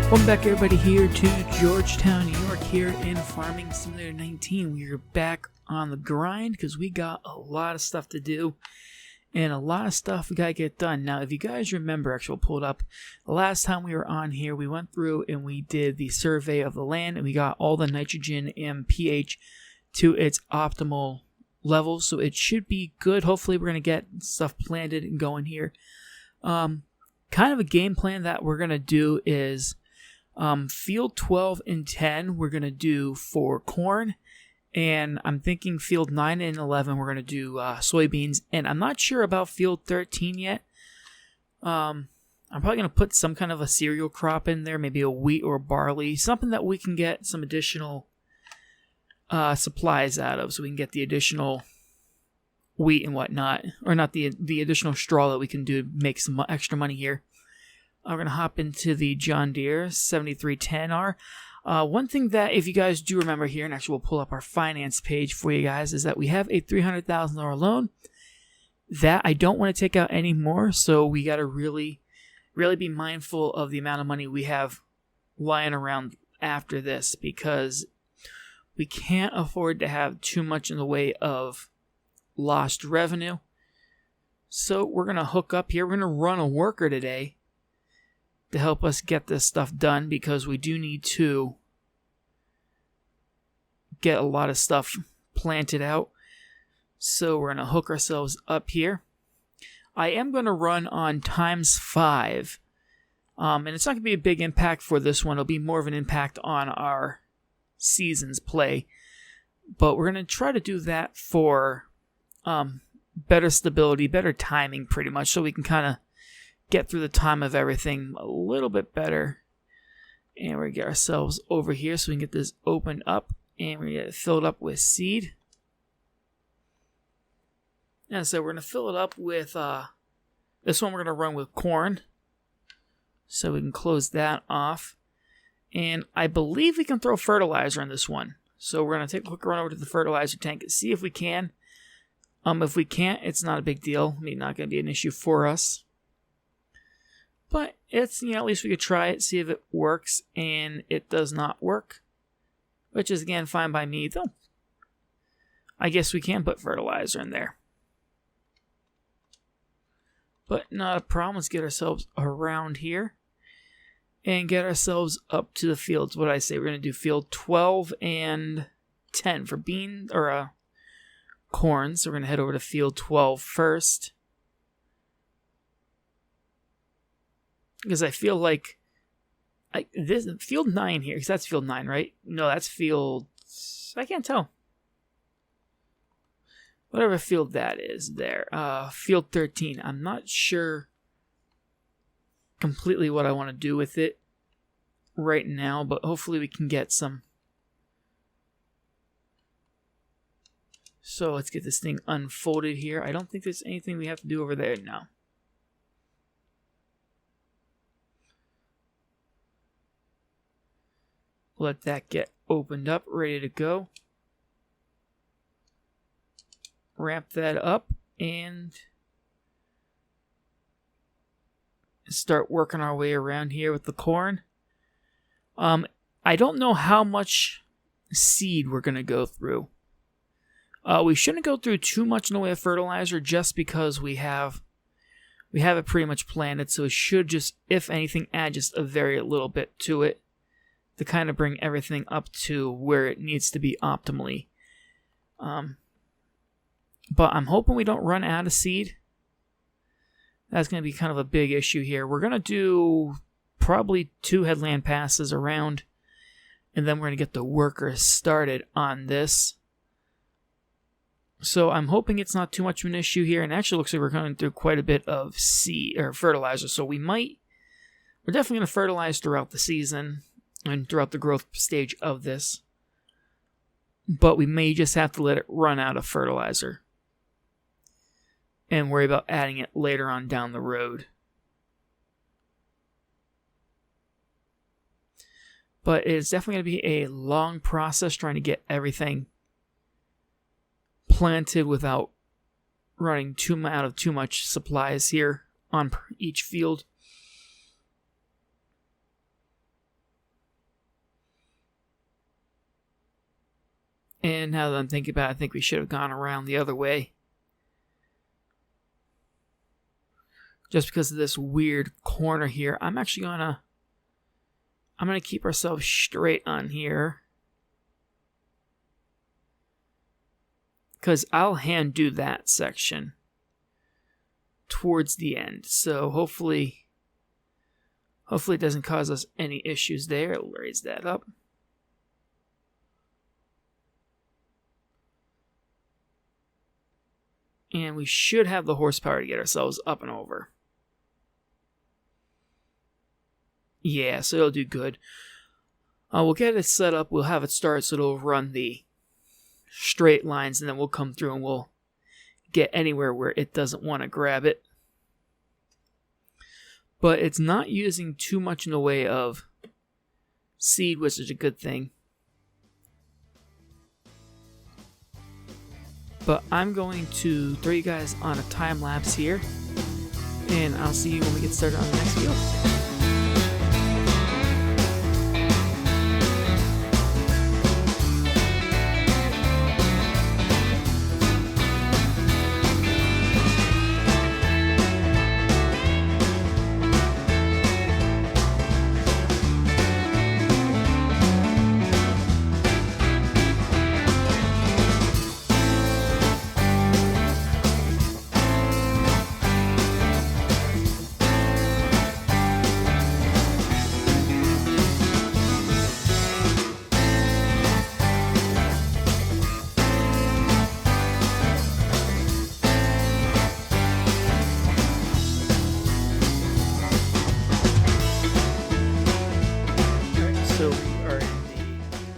Welcome back everybody here to Georgetown, New York, here in Farming Simulator 19. We are back on the grind because we got a lot of stuff to do and a lot of stuff we got to get done. Now, if you guys remember, actually we'll pull it up, the last time we were on here, we went through and we did the survey of the land and we got all the nitrogen and pH to its optimal level, so it should be good. Hopefully we're going to get stuff planted and going here. Kind of a game plan that we're going to do is field 12 and 10 we're going to do for corn, and I'm thinking field 9 and 11 we're going to do soybeans, and I'm not sure about field 13 yet. I'm probably going to put some kind of a cereal crop in there, maybe a wheat or barley, something that we can get some additional supplies out of, so we can get the additional wheat and whatnot, or not the additional straw that we can do to make some extra money here. We're going to hop into the John Deere 7310R. One thing that, if you guys do remember here, and actually we'll pull up our finance page for you guys, is that we have a $300,000 loan that I don't want to take out anymore, so we got to really be mindful of the amount of money we have lying around after this, because we can't afford to have too much in the way of lost revenue. So we're going to hook up here. We're going to run a worker today to help us get this stuff done, because we do need to get a lot of stuff planted out. So we're going to hook ourselves up here. I am going to run on ×5. And it's not going to be a big impact for this one. It'll be more of an impact on our season's play. But we're going to try to do that for better stability, better timing pretty much, so we can kind of get through the time of everything a little bit better. And we're going to get ourselves over here so we can get this opened up, and we're going to get it filled up with seed. And so we're going to fill it up with, this one we're going to run with corn, so we can close that off. And I believe we can throw fertilizer in this one. So we're going to take a quick run over to the fertilizer tank and see if we can. If we can't, it's not a big deal. I mean, not going to be an issue for us. But it's, at least we could try it, see if it works, and it does not work. Which is, again, fine by me, though. I guess we can put fertilizer in there. But not a problem. Let's get ourselves around here and get ourselves up to the fields. What did I say? We're going to do field 12 and 10 for beans, or corn. So we're going to head over to field 12 first, because I feel like this field 9 here, because that's field 9, right? No, that's field, I can't tell. Whatever field that is there. Field 13. I'm not sure completely what I want to do with it right now, but hopefully we can get some. So let's get this thing unfolded here. I don't think there's anything we have to do over there now. Let that get opened up, ready to go. Ramp that up and start working our way around here with the corn. I don't know how much seed we're going to go through. We shouldn't go through too much in the way of fertilizer, just because we have it pretty much planted, so it should just, if anything, add just a very little bit to it to kind of bring everything up to where it needs to be optimally. But I'm hoping we don't run out of seed. That's going to be kind of a big issue here. We're going to do probably 2 headland passes around, and then we're going to get the workers started on this. So I'm hoping it's not too much of an issue here, and actually looks like we're going through quite a bit of seed or fertilizer. So we're definitely going to fertilize throughout the season and throughout the growth stage of this. But we may just have to let it run out of fertilizer and worry about adding it later on down the road. But it's definitely going to be a long process trying to get everything planted without running out of too much supplies here on each field. And now that I'm thinking about it, I think we should have gone around the other way. Just because of this weird corner here. I'm actually gonna keep ourselves straight on here. Because I'll hand do that section towards the end. So hopefully it doesn't cause us any issues there. I'll raise that up. And we should have the horsepower to get ourselves up and over. Yeah, so it'll do good. We'll get it set up. We'll have it start so it'll run the straight lines, and then we'll come through and we'll get anywhere where it doesn't want to grab it. But it's not using too much in the way of seed, which is a good thing. But I'm going to throw you guys on a time lapse here, and I'll see you when we get started on the next field.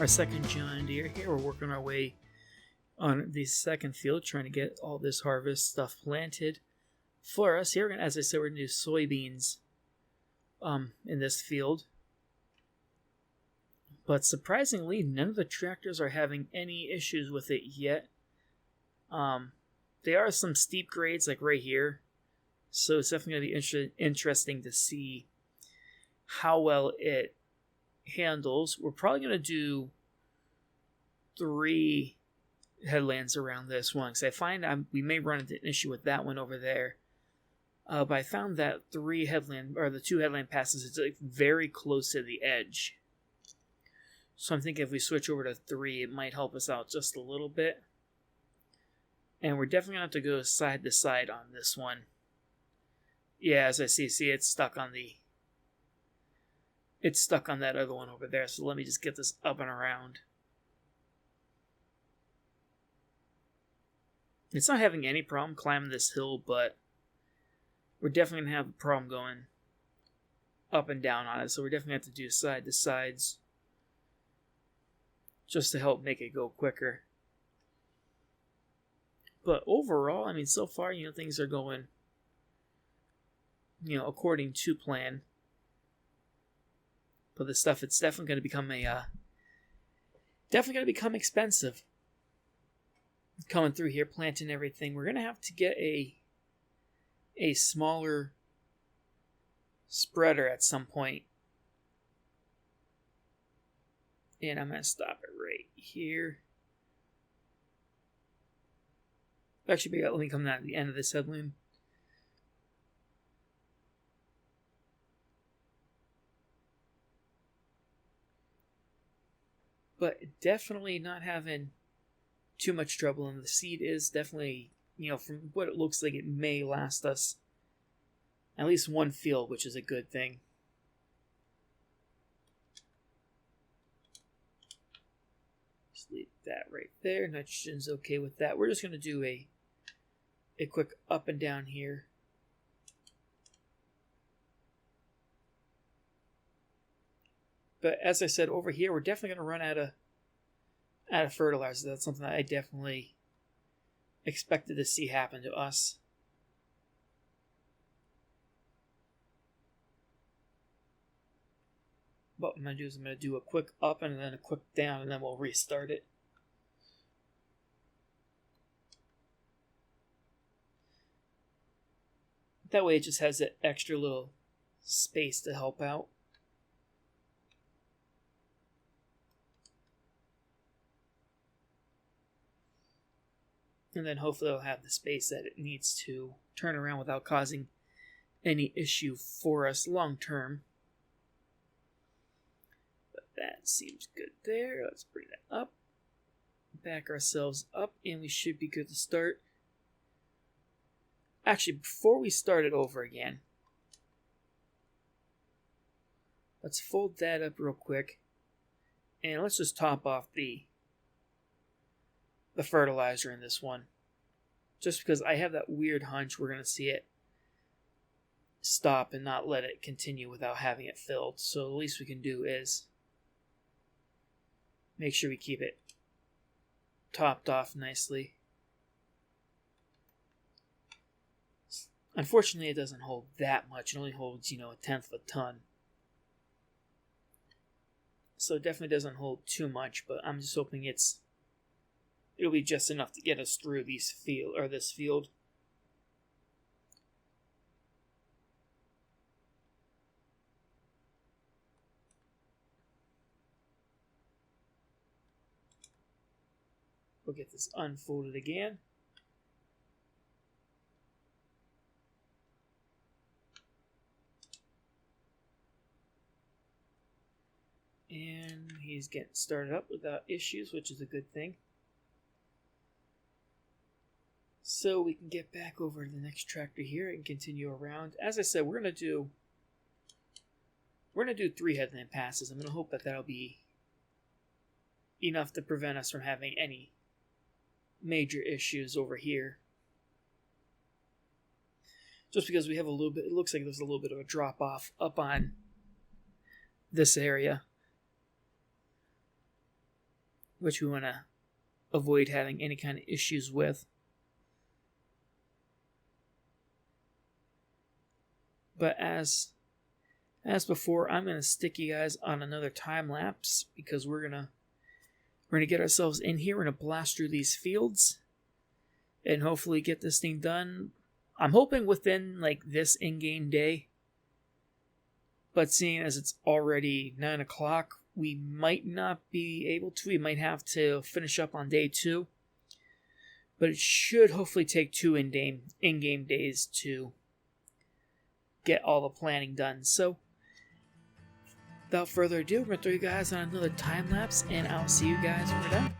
Our second John Deere here. We're working our way on the second field, trying to get all this harvest stuff planted for us. Here, as I said, we're going to do soybeans in this field. But surprisingly, none of the tractors are having any issues with it yet. There are some steep grades like right here, so it's definitely going to be interesting to see how well it handles. We're probably going to do 3 headlands around this one, because I find we may run into an issue with that one over there. But I found that the 2 headland passes, it's like very close to the edge. So I'm thinking if we switch over to 3, it might help us out just a little bit. And we're definitely going to have to go side to side on this one. Yeah, as I see it's stuck on that other one over there. So let me just get this up and around. It's not having any problem climbing this hill, but we're definitely going to have a problem going up and down on it. So we're definitely going to have to do side to sides just to help make it go quicker. But overall, I mean, so far, things are going, according to plan. But this stuff, it's definitely going to become expensive. Coming through here, planting everything. We're going to have to get a smaller spreader at some point. And I'm going to stop it right here. Actually, let me come down to the end of this headland. But definitely not having too much trouble, and the seed is definitely, from what it looks like, it may last us at least one field, which is a good thing. Just leave that right there. Nitrogen's okay with that. We're just going to do a quick up and down here. But as I said, over here, we're definitely going to run out of fertilizer. That's something that I definitely expected to see happen to us. What I'm going to do is I'm going to do a quick up and then a quick down, and then we'll restart it. That way it just has that extra little space to help out. And then hopefully it'll have the space that it needs to turn around without causing any issue for us long term. But that seems good there. Let's bring that up. Back ourselves up, and we should be good to start. Actually, before we start it over again, let's fold that up real quick. And let's just top off the fertilizer in this one. Just because I have that weird hunch we're going to see it stop and not let it continue without having it filled. So the least we can do is make sure we keep it topped off nicely. Unfortunately, it doesn't hold that much. It only holds, 1/10 of a ton. So it definitely doesn't hold too much, but I'm just hoping it'll be just enough to get us through this field. We'll get this unfolded again. And he's getting started up without issues, which is a good thing. So we can get back over to the next tractor here and continue around. As I said, we're gonna do 3 headland passes. I'm gonna hope that that'll be enough to prevent us from having any major issues over here. Just because we have it looks like there's a little bit of a drop off up on this area, which we want to avoid having any kind of issues with. But as before, I'm going to stick you guys on another time lapse because we're gonna get ourselves in here. We're gonna blast through these fields and hopefully get this thing done. I'm hoping within this in-game day. But seeing as it's already 9 o'clock, we might not be able to. We might have to finish up on day 2. But it should hopefully take 2 in-game days to get all the planning done. So, without further ado, we're going to throw you guys on another time lapse, and I'll see you guys when we're done.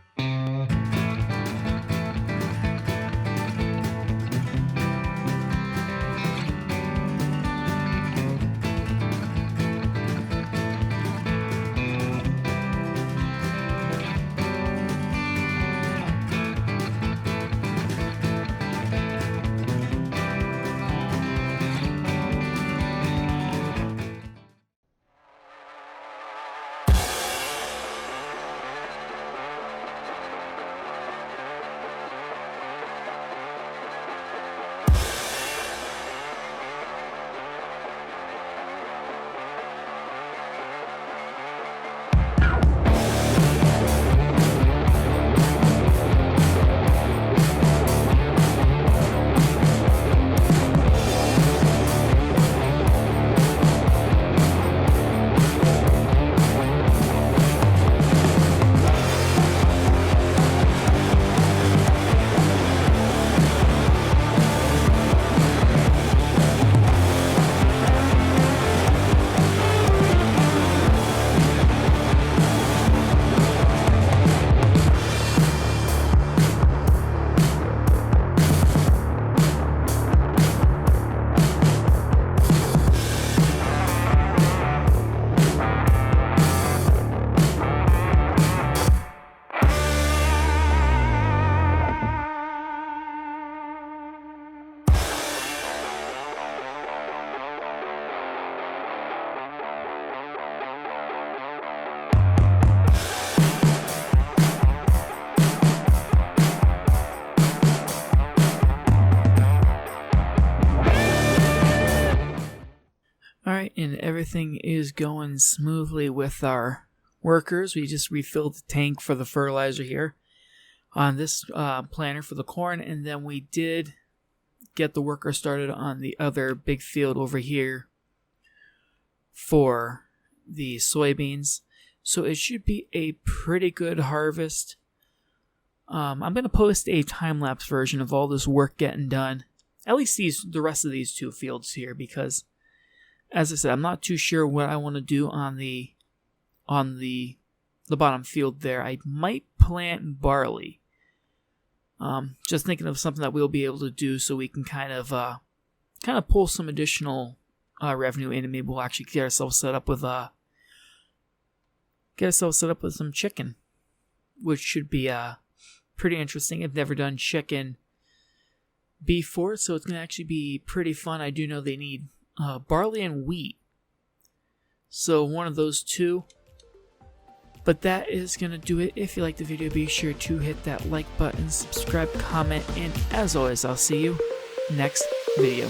Alright, and everything is going smoothly with our workers. We just refilled the tank for the fertilizer here on this planter for the corn, and then we did get the worker started on the other big field over here for the soybeans. So it should be a pretty good harvest. I'm going to post a time-lapse version of all this work getting done. At least the rest of these 2 fields here, because, as I said, I'm not too sure what I want to do on the bottom field there. I might plant barley. Just thinking of something that we'll be able to do so we can kind of pull some additional revenue in, and maybe we'll actually get ourselves set up with some chicken, which should be pretty interesting. I've never done chicken before, so it's gonna actually be pretty fun. I do know they need barley and wheat, so one of those 2. But that is going to do it. If you liked the video, be sure to hit that like button, subscribe, comment, and as always, I'll see you next video.